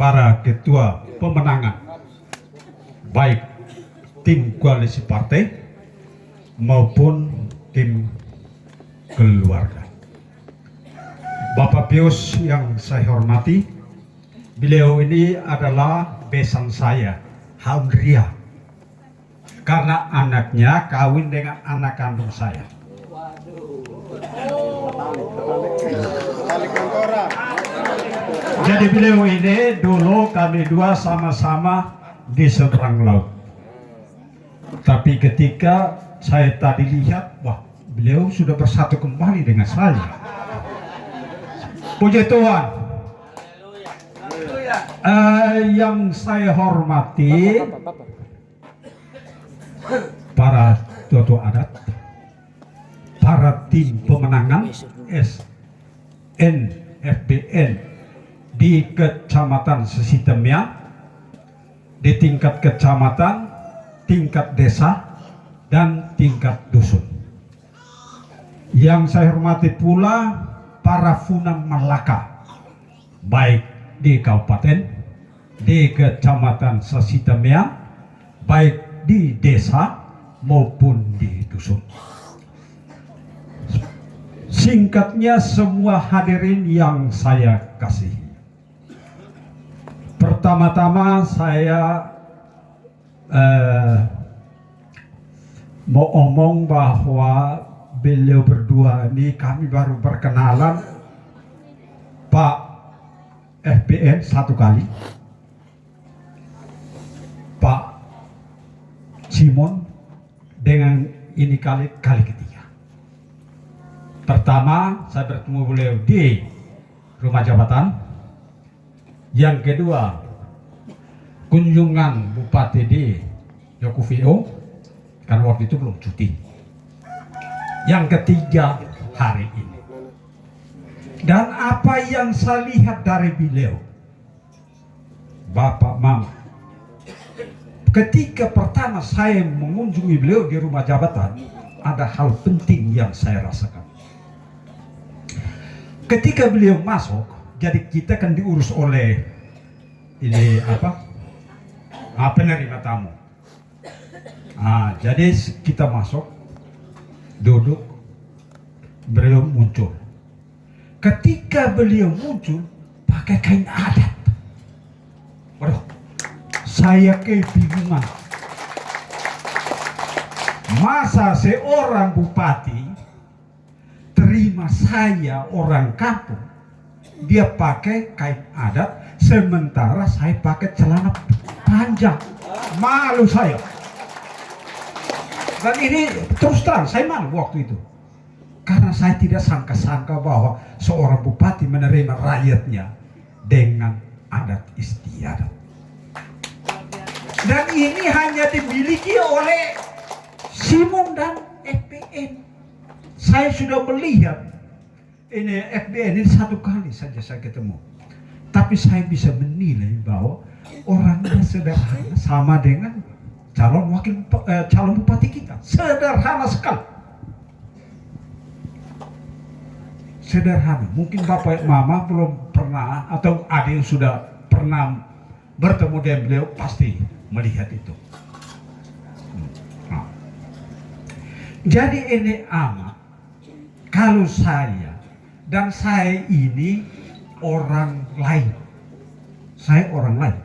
para ketua pemenangan, baik tim koalisi partai maupun tim keluarga. Bapak Pius yang saya hormati, beliau ini adalah besan saya, Haundria, karena anaknya kawin dengan anak kandung saya. Jadi beliau ini dulu kami dua sama-sama di seberang laut. Tapi ketika saya tadi lihat, wah, beliau sudah bersatu kembali dengan saya. Puji Tuhan. Yang saya hormati para tokoh adat, para tim pemenangan SNFBN di Kecamatan Sesitemya, di tingkat kecamatan, tingkat desa, dan tingkat dusun. Yang saya hormati pula para Funan Malaka, baik di kabupaten, di Kecamatan Sesitemya, baik di desa maupun di dusun. Singkatnya, semua hadirin yang saya kasihi, pertama-tama saya mau omong bahwa beliau berdua ini kami baru berkenalan, Pak FBN satu kali, Pak Simon dengan ini kali ketiga. Pertama saya bertemu beliau di rumah jabatan. Yang kedua, kunjungan Bupati di Yokuvio, karena waktu itu belum cuti. Yang ketiga, hari ini. Dan apa yang saya lihat dari beliau, Bapak Mama, ketika pertama saya mengunjungi beliau di rumah jabatan, ada hal penting yang saya rasakan. Ketika beliau masuk, jadi kita kan diurus oleh ini penerima tamu. Jadi kita masuk, duduk, beliau muncul. Ketika beliau muncul pakai kain adat, waduh, saya kebingungan. Masa seorang bupati terima saya orang kampung, dia pakai kain adat, sementara saya pakai celana panjang. Malu saya. Dan ini terus terang saya malu waktu itu, karena saya tidak sangka-sangka bahwa seorang bupati menerima rakyatnya dengan adat istiadat. Dan ini hanya dimiliki oleh Simon dan FBN. Saya sudah melihat ini FBN ini satu kali saja saya ketemu, tapi saya bisa menilai bahwa orangnya sederhana, sama dengan calon bupati kita, sederhana sekali. Sederhana. Mungkin Bapak Mama belum pernah, atau ada yang sudah pernah bertemu dengan beliau, pasti melihat itu. Jadi ini amat, kalau saya ini orang lain, saya orang lain.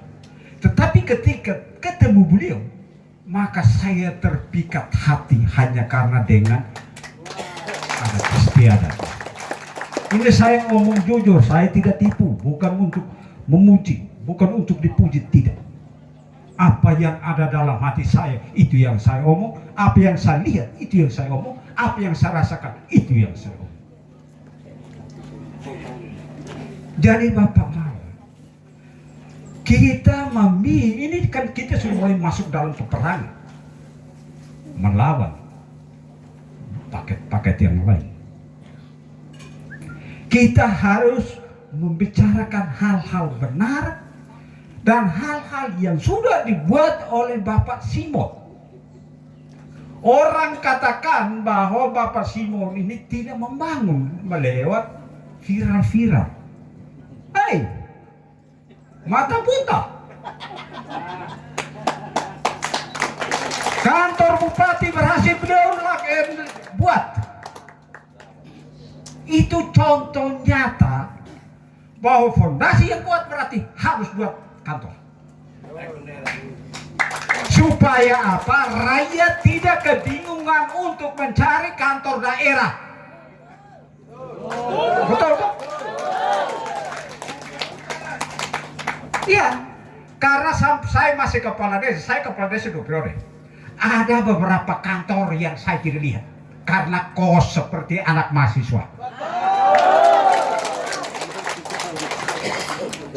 Tetapi ketika ketemu beliau, maka saya terpikat hati hanya karena dengan adat istiadat. Ini saya ngomong jujur, saya tidak tipu, bukan untuk memuji, bukan untuk dipuji, tidak. Apa yang ada dalam hati saya, itu yang saya omong. Apa yang saya lihat, itu yang saya omong. Apa yang saya rasakan, itu yang saya omong. Jadi Bapak Mama, kita ini kan kita sudah mulai masuk dalam peperangan, melawan paket-paket yang lain. Kita harus membicarakan hal-hal benar dan hal-hal yang sudah dibuat oleh Bapak Simon. Orang katakan bahwa Bapak Simon ini tidak membangun melewat viral-viral. mata buta. Kantor bupati berhasil beliau buat. Itu contoh nyata bahwa fondasi yang kuat berarti harus buat kantor. Supaya apa? Rakyat tidak kebingungan untuk mencari kantor daerah. Betul kan? Iya, karena saya masih kepala desa, saya kepala desa 2 periode. Ada beberapa kantor yang saya tidak lihat karena kos seperti anak mahasiswa.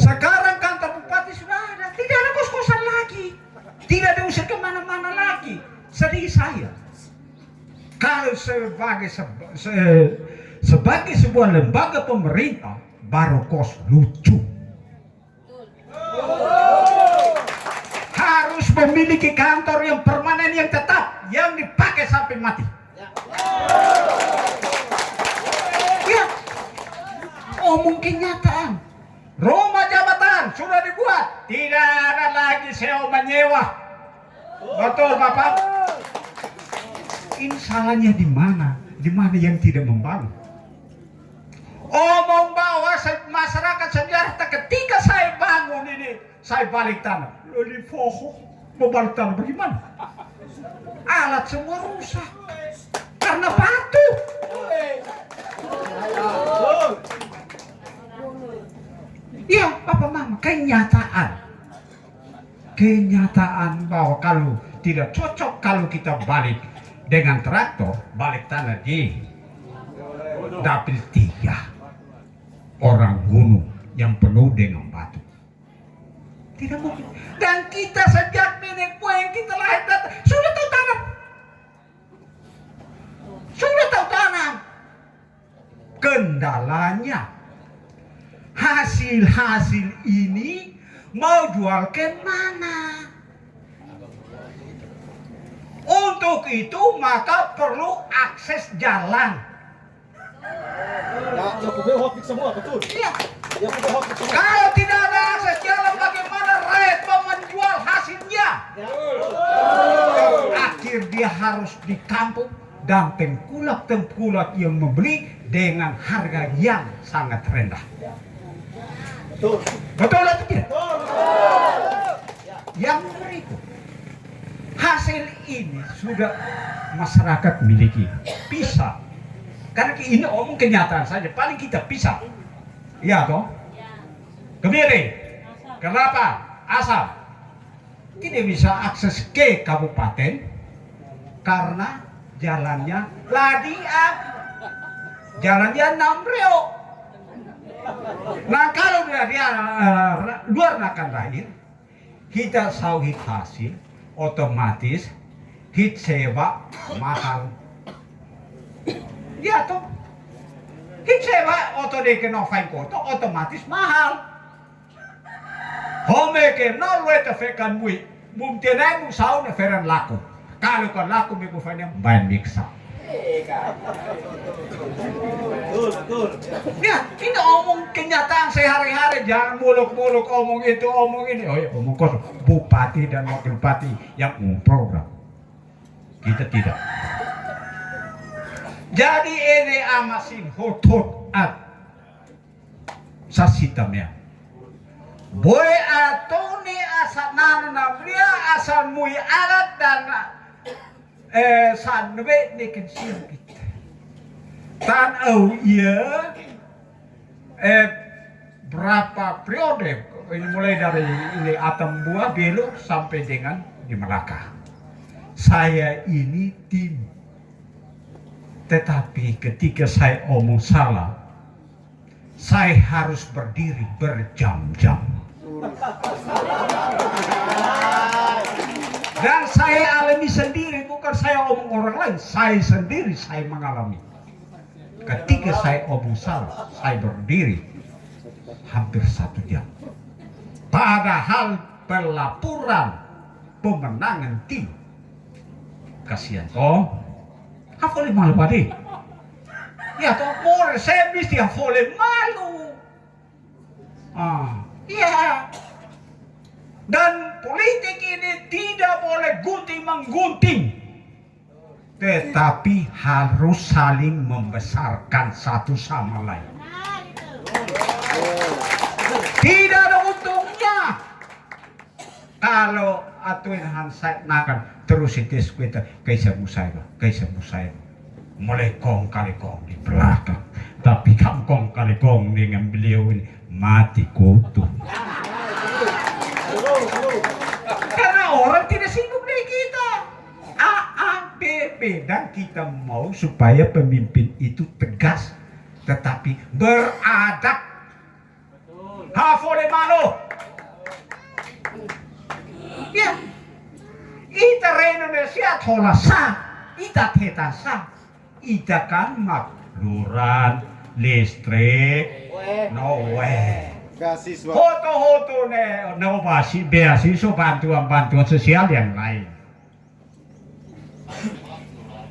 Sekarang kantor bupati sudah ada, tidak ada kos-kosan lagi, tidak diusir kemana-mana lagi. Sedih saya. Kalau sebagai sebuah lembaga pemerintah baru kos lucu. Harus memiliki kantor yang permanen, yang tetap, yang dipakai sampai mati. Ya, mungkin nyataan. Rumah jabatan sudah dibuat, tidak ada lagi sewa menyewa. Betul Bapak? Ini salahnya di mana? Di mana yang tidak membangun? Omong bahwa masyarakat sejarah ketika saya bangun ini, saya balik tanah. Di pohon mau balik tanah bagaimana? Alat semua rusak karena batu. Ya, Bapak Mama, kenyataan bahwa kalau tidak cocok kalau kita balik dengan traktor, balik tanah di dapil 3 orang gunung yang penuh dengan batu. Tidak mungkin. Dan kita sejak nenek moyang kita lahir sudah tahu tanam. Sudah tahu tanam. Kendalanya hasil ini mau jual ke mana? Untuk itu maka perlu akses jalan. Semua betul. Ya. Kalau tidak ada akses jalan, bagaimana rakyat mau menjual hasilnya? Akhir dia harus di kampung dan tengkulak-tengkulak yang membeli dengan harga yang sangat rendah. Betul. Betul atau tidak? Yang berikut, hasil ini sudah masyarakat miliki. Bisa. Karena ini omong kenyataan saja, paling kita pisah. Iya toh? Kemiri. Kenapa? Asal. Tidak bisa akses ke kabupaten karena jalannya ladian. Jalannya Nambreo. Nah kalau dia luar nakan lahir, kita sawit hasil, otomatis hit sewa mahal. Ya toh, hit sewa oto deke novain koto otomatis mahal. Home ke no lueta fekan mui, mumtenai mu sau ne feran laku. Kalau kan laku miku fanya ban miksa. Betul. Ya, ini omong kenyataan sehari-hari, jangan muluk-muluk omong itu, omong ini. Oh ya, omong kosong. Bupati dan wakil bupati yang program. Kita tidak. Jadi ini amasin hotot at sasitamnya. Boy atau ni asal nana dia asal mui alat dan sanwe dikin siang kita. Tan iya berapa periode mulai dari ini Atam Buah belok sampai dengan di Melaka. Saya ini tim. Tetapi ketika saya omong salah, saya harus berdiri berjam-jam. Dan saya alami sendiri, bukan saya omong orang lain, saya sendiri saya mengalami. Ketika saya omong salah, saya berdiri hampir 1 jam. Padahal pelaporan pemenangan tim, kasihan toh, hafole malu pade. Ya toh, more saya mesti hafole malu. Iya, menggunting, tetapi harus saling membesarkan satu sama lain. Tidak ada untungnya kalau aturan saya nakan terus itu kita kaisa musai mulai kong kali kong di belakang, tapi kong kali kong dengan beliau ini mati kutu. Karena orang tidak singgung dengan kita. A, B, B, dan kita mau supaya pemimpin itu tegas, tetapi beradab. Hafole malo. Ya, ita Indonesia thola sa, ita teta sa, ita kan makluran, listrik, no way. Beasiswa. Foto-foto no beasiswa bantuan sosial yang lain.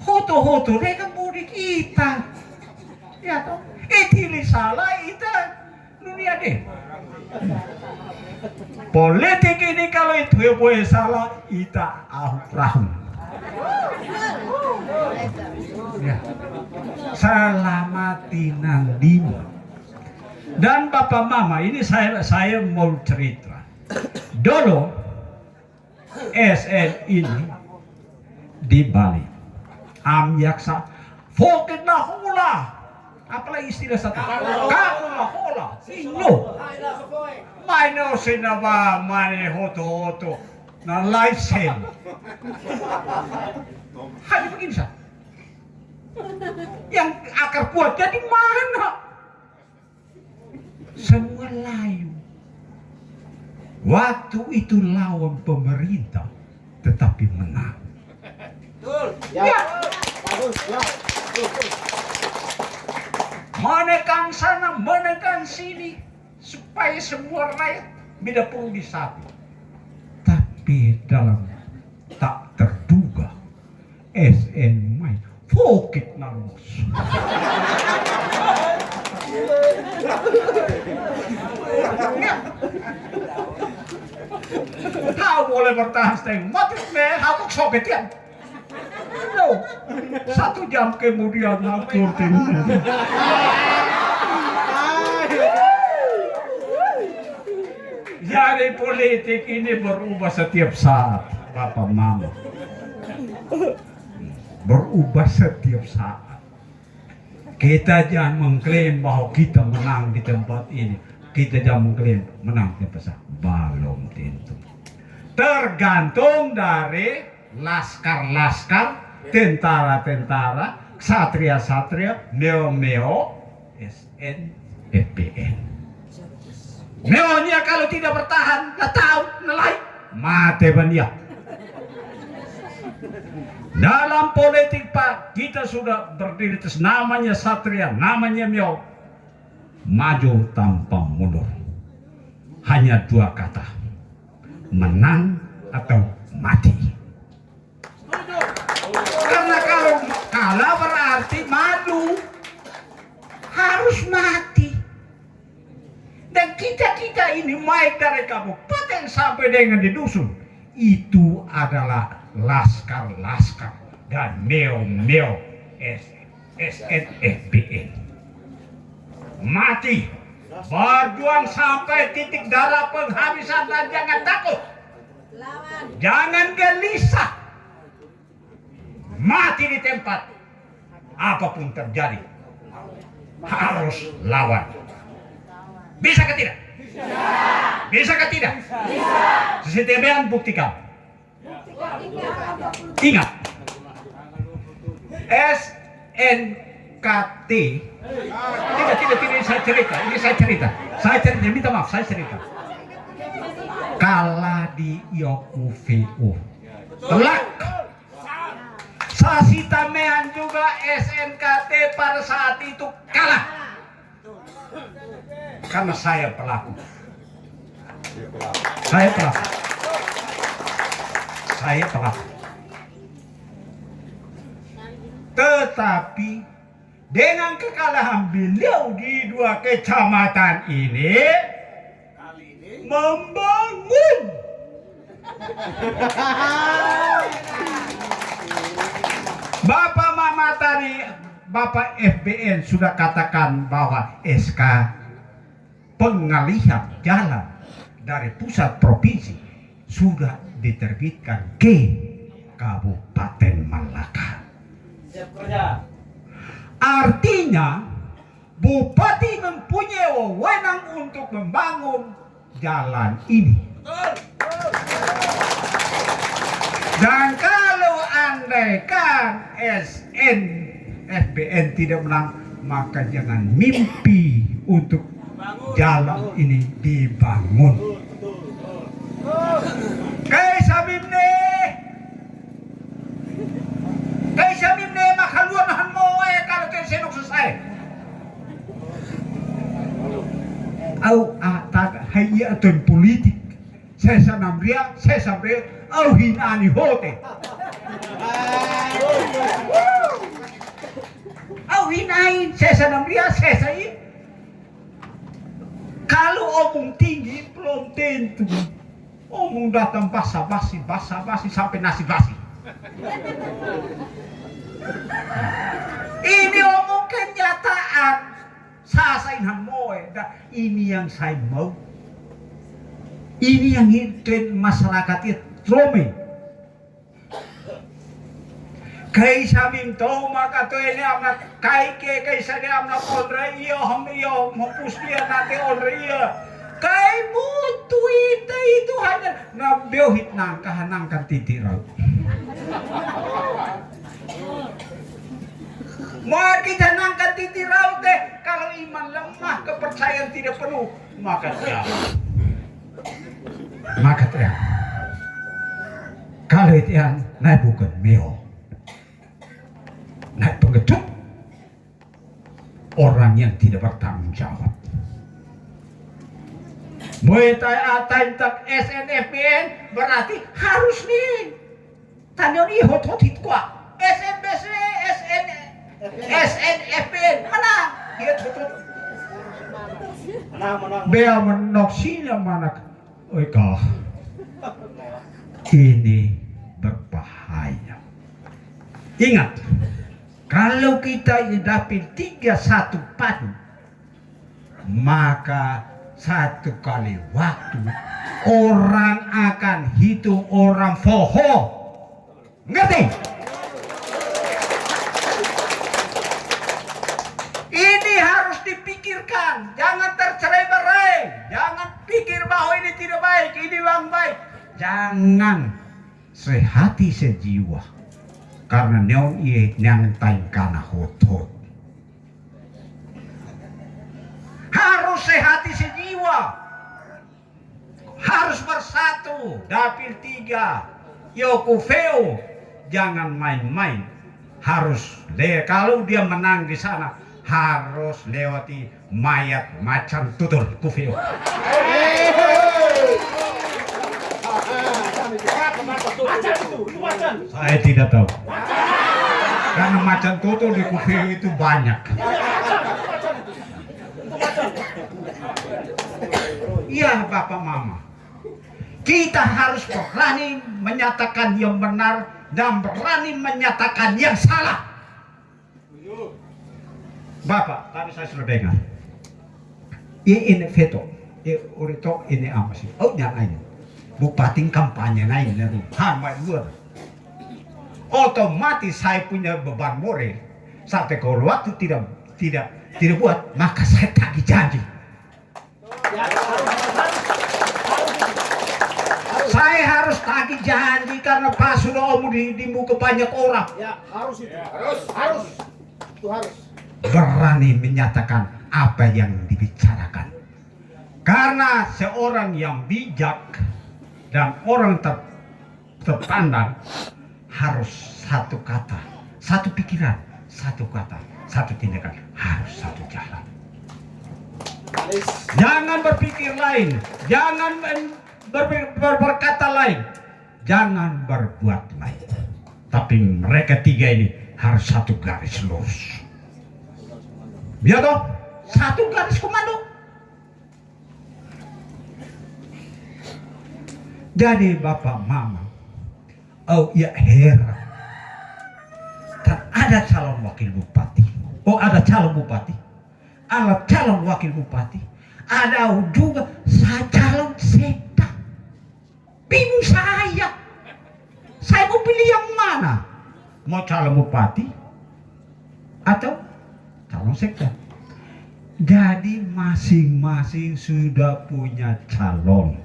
Foto-foto kan mudik kita, ya toh. Itili salah ita dunia deh. Politik ini kalau itu yang boleh salah, ita rahum. Ya. Selamat tinang lima. Dan Bapak Mama, ini saya mau cerita. Dulu SN ini di Bali, Amyaksa, foket na hula. Apalagi istilah satu, kakula hula, ino. Maino sinaba mani hoto na license. Hanya begini sah. Yang akar kuat jadi mana? Semua layu. Waktu itu lawan pemerintah, tetapi menang. Ya. Bagus, ya. Menekan sana, menekan sini, supaya semua rakyat beda perlu disatu. Tapi dalam tak terduga, SN main fokit nangos. Kau boleh bertahan setengah mati, aku soket ya. No. 1 jam kemudian aku tinggal. Jadi politik ini berubah setiap saat, Bapak Mama. Berubah setiap saat. Kita jangan mengklaim bahwa kita menang di tempat ini. Kita jangan mengklaim menang di tempat saat. Belum tentu. Tergantung dari laskar-laskar, tentara-tentara, satria-satria, meo-meo, SN, FPN. Meonya kalau tidak bertahan, nggak tahu, nelai, mati dia. Dalam politik Pak, kita sudah berdiri terus, namanya satria, namanya meo. Maju tanpa mundur. Hanya 2 kata. Menang atau mati. Karena kalau kalah berarti madu. Harus mati. Dan kita ini baik dari kabupaten sampai dengan di dusun. Itu adalah laskar-laskar dan meo-meo SNFBN. Mati. Berjuang sampai titik darah penghabisan dan jangan takut. Jangan gelisah. Mati di tempat. Apapun terjadi. Harus lawan. Bisa ke tidak? Bisa ke tidak? CCTV buktikan. Ingat. SNKT. Tidak, ini saya cerita. Saya minta maaf, saya cerita. Kalah di IOKUVU. Telak. Sasitamean juga SNKT pada saat itu kalah. Karena saya pelaku. Tetapi dengan kekalahan beliau di 2 kecamatan ini membangun Bapak Mama tadi, Bapak FBN sudah katakan bahwa SK pengalihan jalan dari pusat provinsi sudah diterbitkan ke Kabupaten Malaka. Siap kerja. Artinya Bupati mempunyai wewenang untuk membangun jalan ini. Dan kalau andaikan FBN tidak menang, maka jangan mimpi untuk jalan ini dibangun. Kay sabimne makaluanahan mo kalau kayo sinok selesai. Hayya atun politik. Saya sanamria, saya sampai hinani hote. Hinain, saya sanamria, saya say. Kalau omong tinggi belum tentu. Omong datang basa-basi sampai nasi basi. Ini omong kenyataan. Sasainhan mo ini yang saya mau. Ini yang hidupin masyarakat itu Rome. Kay sabim to maka to ini amna kay sa ni amna onre iyo hapus dia nate onre iyo. Kay mutu itu hanya na biohit nang kahanang katitiraw. Mga kita nang katitiraw deh kalau iman lemah kepercayaan tidak penuh maka dia kalau itu yang naik bukan meo naik pengecut orang yang tidak bertanggung jawab. Muetai atain tak SNFPN berarti harus nih tanyon ihot kuat SNBC SNFPN menang lihat betul menang bea menok sila mana ini berbahaya. Ingat, kalau kita dapil 3-1 padu, maka satu kali waktu orang akan hitung orang foho. Ngerti? Ini harus dipikirkan, jangan tercerai-berai, jangan pikir bahwa ini tidak baik, ini yang baik. Jangan sehati sejiwa, karena neon iye nyang tain kana hot-hot. Harus sehati sejiwa, harus bersatu. Dapil 3, Yokufeo, jangan main-main. Harus kalau dia menang di sana harus lewati mayat macan tutul Kufeo. Saya tidak tahu. Karena macan tutul di Kufeo itu banyak. Iya Bapak Mama. Kita harus berani menyatakan yang benar dan berani menyatakan yang salah. Bapak, tadi saya sudah dengar. Ini veto. Urito ini apa sih? Oh, yang ini. Bupati kampanye naik itu. Hambat luar. Otomatis saya punya beban moral. Sampai kalau waktu tidak buat, maka saya tagih janji. Saya harus tagih janji karena pas sudah omong di muka banyak orang. Ya, harus itu. Harus. Itu harus. Berani menyatakan apa yang dibicarakan. Karena seorang yang bijak dan orang terpandang harus satu kata, satu pikiran, satu kata, satu tindakan, harus satu jalan. Jangan berpikir lain, jangan berkata lain, jangan berbuat lain. Tapi mereka tiga ini harus satu garis lurus. Biar toh, satu garis komando. Jadi Bapak Mama, oh ya heran. ada calon wakil bupati. Oh, ada calon bupati. Ada calon wakil bupati. Ada juga calon sekda. Bingung saya. Saya mau pilih yang mana? Mau calon bupati atau calon sekda? Jadi masing-masing sudah punya calon.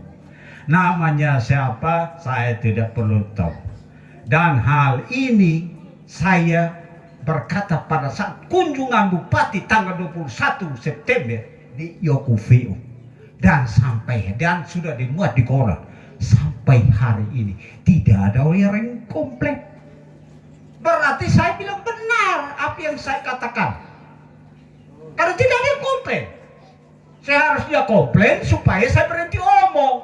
Namanya siapa saya tidak perlu tahu. Dan hal ini saya berkata pada saat kunjungan bupati tanggal 21 September di Yokuvio. Dan sudah dimuat di koran. Sampai hari ini tidak ada orang yang komplain. Berarti saya bilang benar apa yang saya katakan. Karena tidak ada yang komplain. Saya harus dia komplain supaya saya berhenti omong.